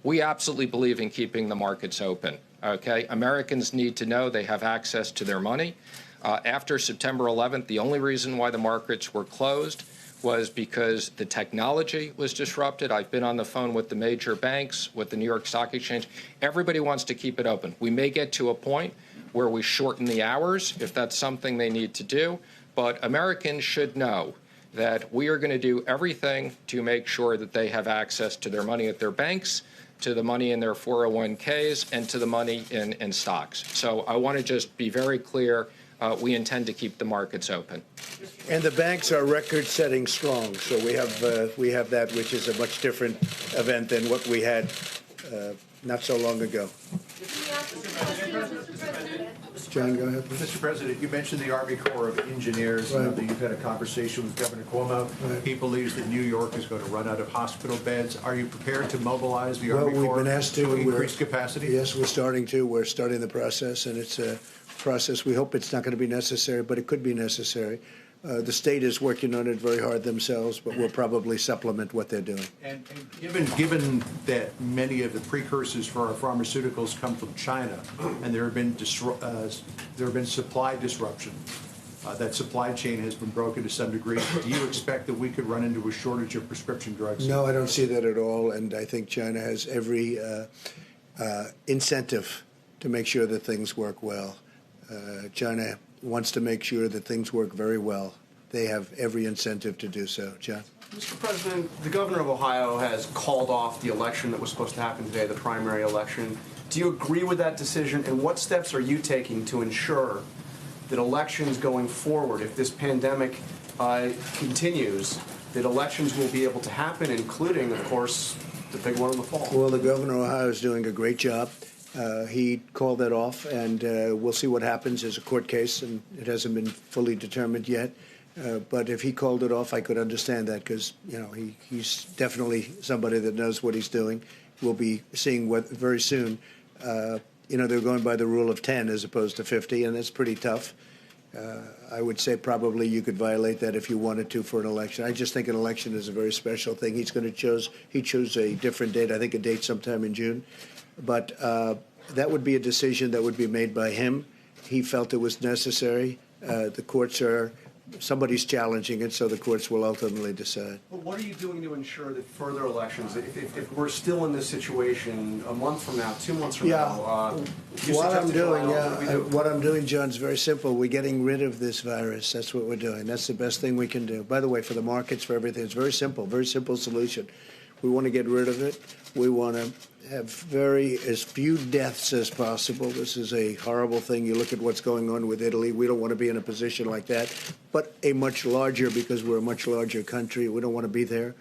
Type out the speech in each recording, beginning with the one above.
We absolutely believe in keeping the markets open. Okay, Americans need to know they have access to their money. After September 11th, the only reason why the markets were closed was because the technology was disrupted. I've been on the phone with the major banks, with the New York Stock Exchange. Everybody wants to keep it open. We may get to a point where we shorten the hours if that's something they need to do, but Americans should know that we are going to do everything to make sure that they have access to their money at their banks, to the money in their 401ks, and to the money in stocks. So I want to just be very clear. We intend to keep the markets open. And the banks are record-setting strong. So we have that, which is a much different event than what we had not so long ago. John, go ahead. Mr. President, you mentioned the Army Corps of Engineers. Right. That you've had a conversation with Governor Cuomo. Right. He believes that New York is going to run out of hospital beds. Are you prepared to mobilize the Army Corps we've been asked to increase capacity? Yes, we're starting to. We're starting the process, and it's a process. We hope it's not going to be necessary, but it could be necessary. The state is working on it very hard themselves, but we'll probably supplement what they're doing. And given that many of the precursors for our pharmaceuticals come from China, and there have been supply disruption, that supply chain has been broken to some degree. Do you expect that we could run into a shortage of prescription drugs? No, I don't see that at all, and I think China has every incentive to make sure that things work well. China wants to make sure that things work very well. They have every incentive to do so. John? Mr. President, the governor of Ohio has called off the election that was supposed to happen today, the primary election. Do you agree with that decision, and what steps are you taking to ensure that elections going forward, if this pandemic continues, that elections will be able to happen, including, of course, the big one in the fall? Well, the governor of Ohio is doing a great job. He called that off, and we'll see what happens. There's a court case, and it hasn't been fully determined yet. But if he called it off, I could understand that because, you know, he's definitely somebody that knows what he's doing. We'll be seeing what very soon. You know, they're going by the rule of 10 as opposed to 50, and that's pretty tough. I would say probably you could violate that if you wanted to for an election. I just think an election is a very special thing. He chose a different date, I think a date sometime in June. But that would be a decision that would be made by him. He felt it was necessary. The courts are, somebody's challenging it, so the courts will ultimately decide. But what are you doing to ensure that further elections, if we're still in this situation a month from now, 2 months from now, what I'm doing, John, is very simple. We're getting rid of this virus. That's what we're doing. That's the best thing we can do. By the way, for the markets, for everything, it's very simple solution. We want to get rid of it. We want to have as few deaths as possible. This is a horrible thing. You look at what's going on with Italy. We don't want to be in a position like that, but a much larger, because we're a much larger country. We don't want to be there.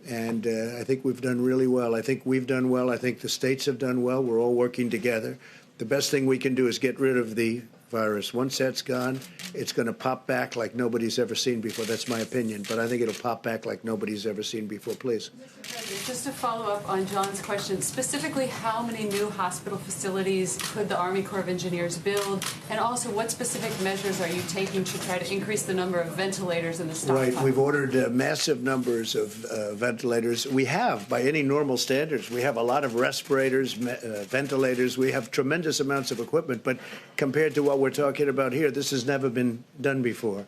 And I think we've done really well. I think we've done well. I think the states have done well. We're all working together. The best thing we can do is get rid of the virus. Once that's gone, it's going to pop back like nobody's ever seen before. That's my opinion, but I think it'll pop back like nobody's ever seen before. Please. Mr. President, just to follow up on John's question, specifically how many new hospital facilities could the Army Corps of Engineers build, and also what specific measures are you taking to try to increase the number of ventilators in the stockpile? Right. We've ordered massive numbers of ventilators. We have, by any normal standards, we have a lot of respirators, ventilators. We have tremendous amounts of equipment, but compared to what we're talking about here, this has never been done before.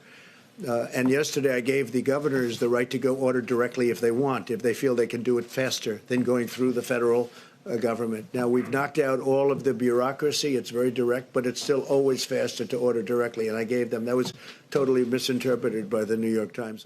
And yesterday I gave the governors the right to go order directly if they want, if they feel they can do it faster than going through the federal government. Now, we've knocked out all of the bureaucracy. It's very direct, but it's still always faster to order directly. And I gave them, that was totally misinterpreted by the New York Times.